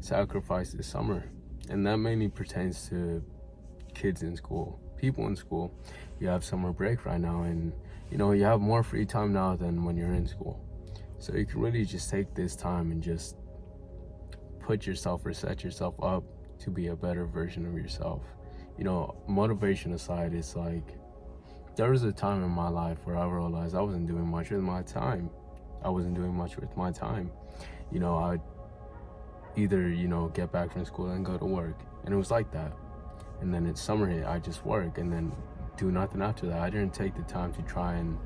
sacrifice this summer. And that mainly pertains to kids in school, people in school. You have summer break right now, and you have more free time now than when you're in school. So you can really just take this time and just put yourself or set yourself up to be a better version of yourself. Motivation aside, it's like there was a time in my life where I realized I wasn't doing much with my time. I'd either, get back from school and go to work. And it was like that. And then it's summer hit, I just work and then do nothing after that. I didn't take the time to try and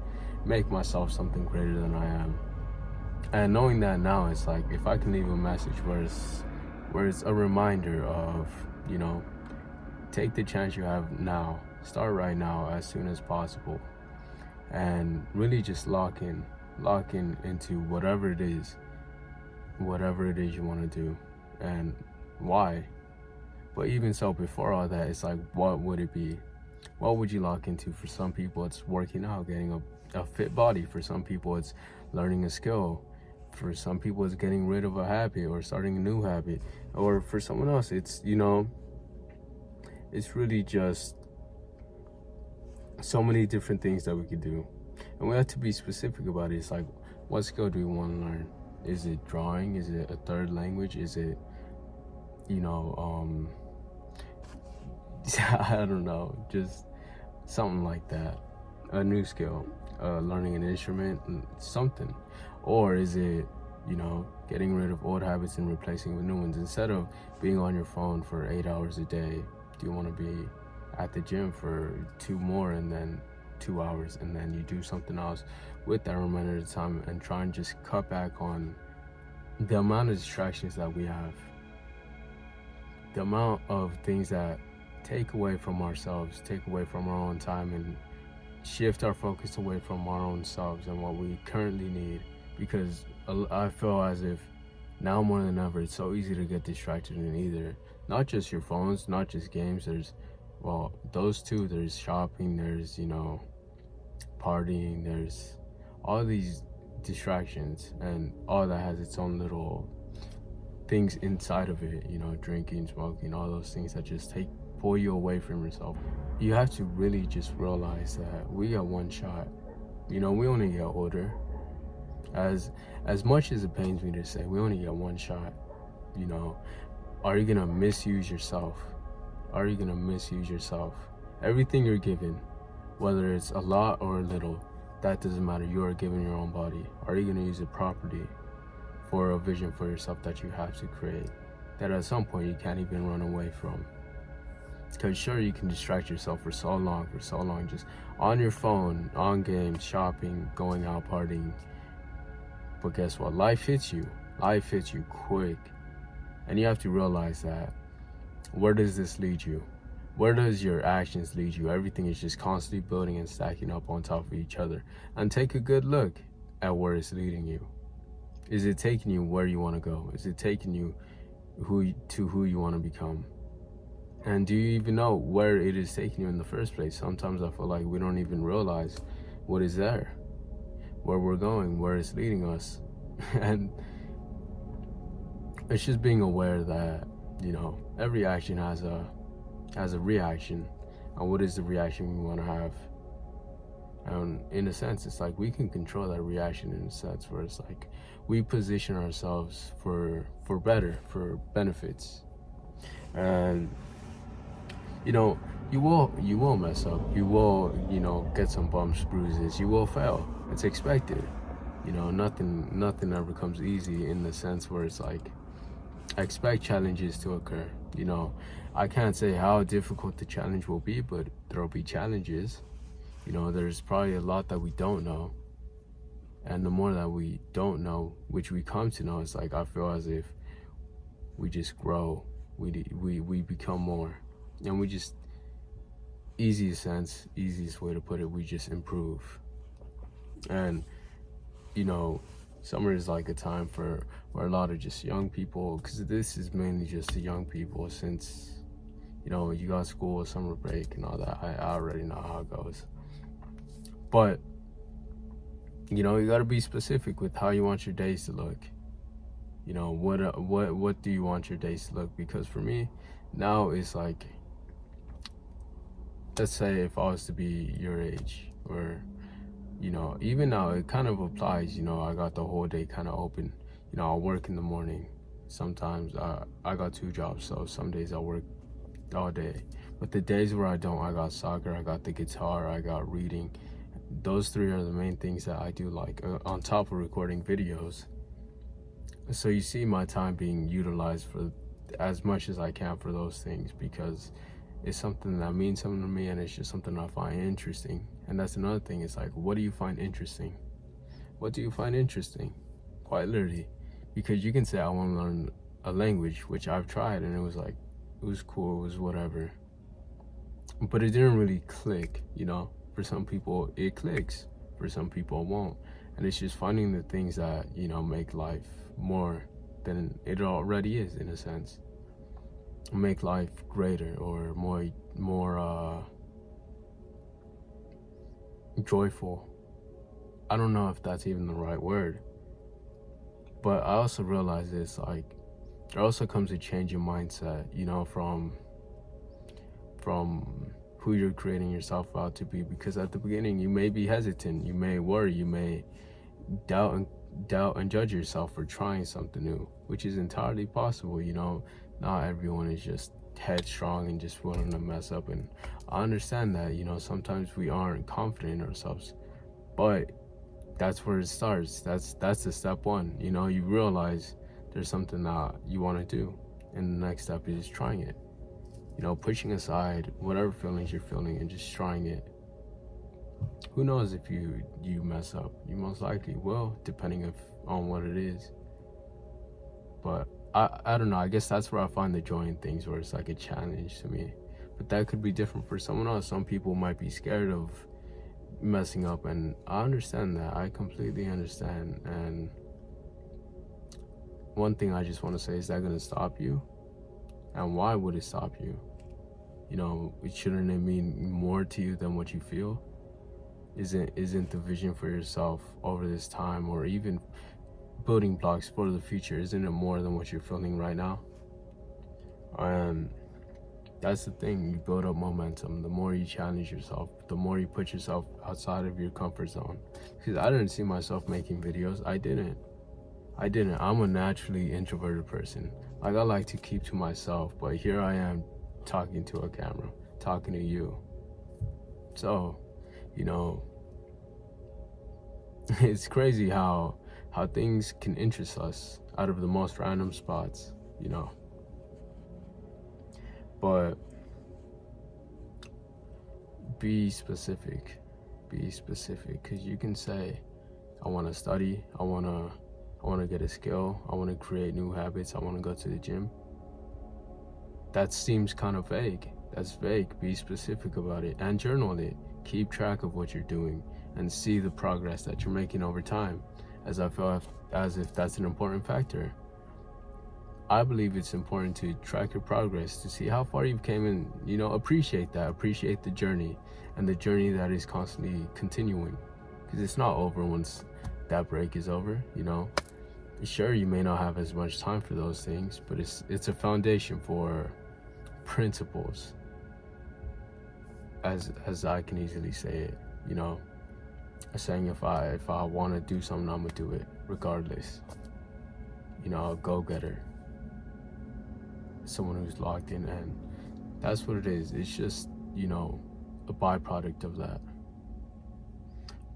make myself something greater than I am. And knowing that now, it's like, if I can leave a message where it's a reminder of, take the chance you have now, start right now as soon as possible, and really just lock in into whatever it is you want to do and why. But even so, before all that, it's like, what would it be? What would you lock into? For some people, it's working out, getting a fit body. For some people, it's learning a skill. For some people, it's getting rid of a habit or starting a new habit. Or for someone else, it's, it's really just so many different things that we could do. And we have to be specific about it. It's like, what skill do we want to learn? Is it drawing? Is it a third language? Is it, I don't know, just something like that. A new skill, learning an instrument, something. Or is it, getting rid of old habits and replacing with new ones? Instead of being on your phone for 8 hours a day, do you want to be at the gym for 2 more and then 2 hours, and then you do something else with that remainder of the time, and try and just cut back on the amount of distractions that we have, the amount of things that take away from ourselves, take away from our own time, and shift our focus away from our own selves and what we currently need. Because I feel as if now more than ever, it's so easy to get distracted in either, not just your phones, not just games. There's, well, those two, there's shopping, there's, partying, there's all these distractions, and all that has its own little things inside of it, drinking, smoking, all those things that just pull you away from yourself. You have to really just realize that we got one shot. We only get older. As much as it pains me to say, we only get one shot. Are you gonna misuse yourself? Are you gonna misuse yourself? Everything you're given, whether it's a lot or a little, that doesn't matter. You are given your own body. Are you gonna use it properly for a vision for yourself that you have to create, that at some point you can't even run away from? Because sure, you can distract yourself for so long, just on your phone, on games, shopping, going out, partying. But guess what? Life hits you quick. And you have to realize that. Where does this lead you? Where does your actions lead you? Everything is just constantly building and stacking up on top of each other. And take a good look at where it's leading you. Is it taking you where you want to go? Is it taking you who you want to become? And do you even know where it is taking you in the first place? Sometimes I feel like we don't even realize what is there, where we're going, where it's leading us. And it's just being aware that, every action has a reaction. And what is the reaction we want to have? And in a sense, it's like we can control that reaction, in a sense where it's like we position ourselves for better, for benefits. And you will mess up. You will, get some bumps, bruises. You will fail. It's expected. Nothing ever comes easy, in the sense where it's like, I expect challenges to occur. I can't say how difficult the challenge will be, but there'll be challenges. There's probably a lot that we don't know. And the more that we don't know, which we come to know, it's like, I feel as if we just grow. We become more. And we just, easiest way to put it, we just improve. And, summer is like a time for a lot of just young people, because this is mainly just the young people, since, you got school, summer break and all that. I already know how it goes. But, you got to be specific with how you want your days to look. You know, what do you want your days to look? Because for me now it's like, let's say if I was to be your age, or you know, even now it kind of applies. You know, I got the whole day kind of open. You know, I work in the morning. Sometimes I got 2 jobs, so some days I work all day. But the days where I don't, I got soccer, I got the guitar, I got reading. Those 3 are the main things that I do, like on top of recording videos. So you see my time being utilized for as much as I can for those things, because it's something that means something to me, and it's just something I find interesting. And that's another thing. It's like, what do you find interesting? What do you find interesting? Quite literally. Because you can say, I want to learn a language, which I've tried, and it was like, it was cool, it was whatever. But it didn't really click, you know? For some people, it clicks. For some people, it won't. And it's just finding the things that, you know, make life more than it already is, in a sense. Make life greater, or more joyful. I don't know if that's even the right word. But I also realize this, like, there also comes a change in mindset, you know, from who you're creating yourself out to be. Because at the beginning you may be hesitant, you may worry, you may doubt and judge yourself for trying something new, which is entirely possible. You know, not everyone is just headstrong and just willing to mess up, and I understand that. You know, sometimes we aren't confident in ourselves, but that's where it starts. That's the step one. You know, you realize there's something that you want to do, and the next step is trying it. You know, pushing aside whatever feelings you're feeling and just trying it. Who knows if you mess up? You most likely will, depending on what it is. But I don't know. I guess that's where I find the joy in things, where it's like a challenge to me. But that could be different for someone else. Some people might be scared of messing up, and I understand that. I completely understand. And one thing I just want to say, is that going to stop you? And why would it stop you? You know, shouldn't it mean more to you than what you feel? Isn't the vision for yourself over this time, or even building blocks for the future, isn't it more than what you're feeling right now? And that's the thing. You build up momentum. The more you challenge yourself, the more you put yourself outside of your comfort zone. Because I didn't see myself making videos. I didn't. I'm a naturally introverted person. Like, I like to keep to myself, but here I am talking to a camera, talking to you. So, you know, it's crazy how things can interest us out of the most random spots, you know. But be specific, because you can say, I want to study, I want to get a skill, I want to create new habits, I want to go to the gym. That seems kind of vague. That's vague. Be specific about it, and journal it. Keep track of what you're doing and see the progress that you're making over time, as I feel as if that's an important factor. I believe it's important to track your progress, to see how far you've came, and, you know, appreciate that. Appreciate the journey, and the journey that is constantly continuing, because it's not over once that break is over, you know. Sure, you may not have as much time for those things, but it's a foundation for principles, as I can easily say it, you know. Saying if I want to do something, I'm gonna do it regardless. You know, a go-getter, someone who's locked in, and that's what it is. It's just, you know, a byproduct of that.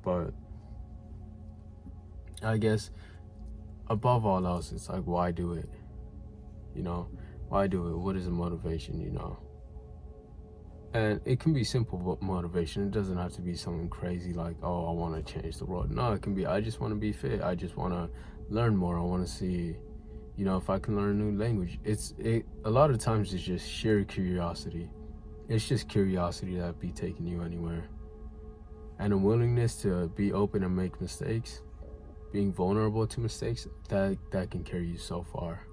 But I guess above all else, it's like, why do it? You know, why do it? What is the motivation, you know? And it can be simple motivation. It doesn't have to be something crazy like, oh, I want to change the world. No, it can be, I just want to be fit. I just want to learn more. I want to see, you know, if I can learn a new language. A lot of times it's just sheer curiosity. It's just curiosity that be taking you anywhere. And a willingness to be open and make mistakes, being vulnerable to mistakes, that can carry you so far.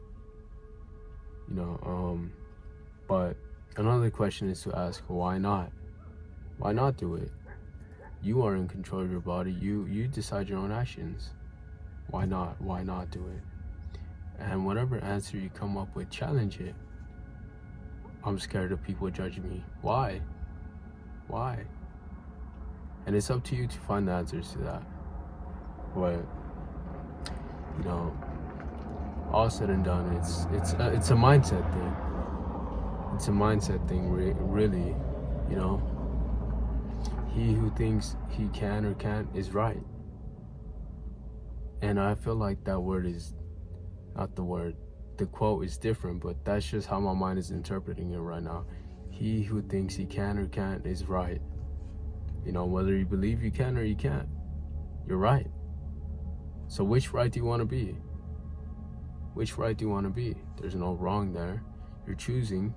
You know, but another question is to ask, why not? Why not do it? You are in control of your body. You decide your own actions. Why not? Why not do it? And whatever answer you come up with, challenge it. I'm scared of people judging me. Why? And it's up to you to find the answers to that. But all said and done, it's a mindset thing. It's a mindset thing, really. He who thinks he can or can't is right. And I feel like that word is not the word. The quote is different, but that's just how my mind is interpreting it right now. He who thinks he can or can't is right. Whether you believe you can or you can't, you're right. So which right do you want to be? Which right do you want to be? There's no wrong there. You're choosing.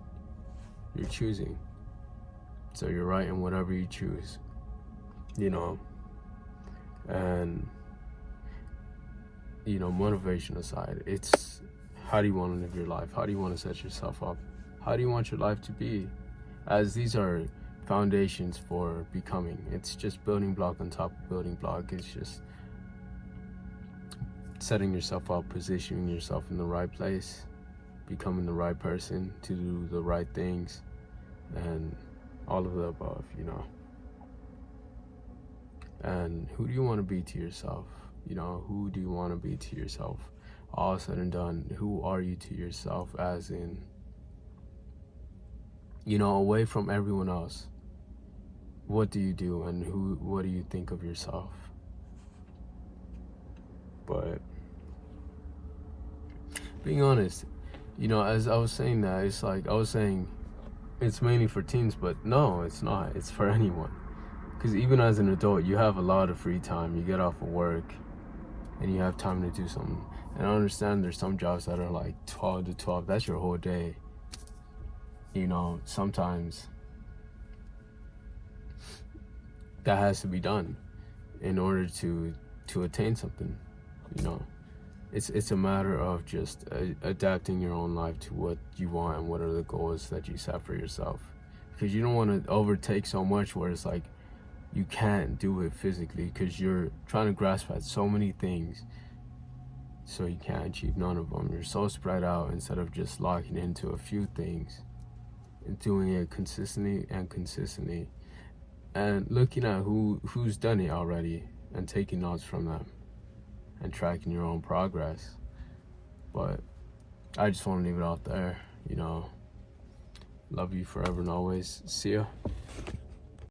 So you're right in whatever you choose. And motivation aside, it's how do you want to live your life? How do you want to set yourself up? How do you want your life to be? As these are foundations for becoming. It's just building block on top of building block. It's just setting yourself up, positioning yourself in the right place, becoming the right person to do the right things, and all of the above, And who do you want to be to yourself? Who do you want to be to yourself? All said and done, who are you to yourself, as in, away from everyone else? What do you do, and what do you think of yourself? But being honest, as I was saying that, it's like I was saying it's mainly for teens, but no, it's not. It's for anyone. Because even as an adult, you have a lot of free time. You get off of work and you have time to do something. And I understand there's some jobs that are like 12 to 12. That's your whole day. Sometimes that has to be done in order to attain something. It's a matter of just adapting your own life to what you want and what are the goals that you set for yourself. Because you don't want to overtake so much where it's like you can't do it physically because you're trying to grasp at so many things, so you can't achieve none of them. You're so spread out instead of just locking into a few things and doing it consistently and looking at who's done it already and taking notes from them and tracking your own progress. But I just want to leave it out there. Love you forever and always. See ya.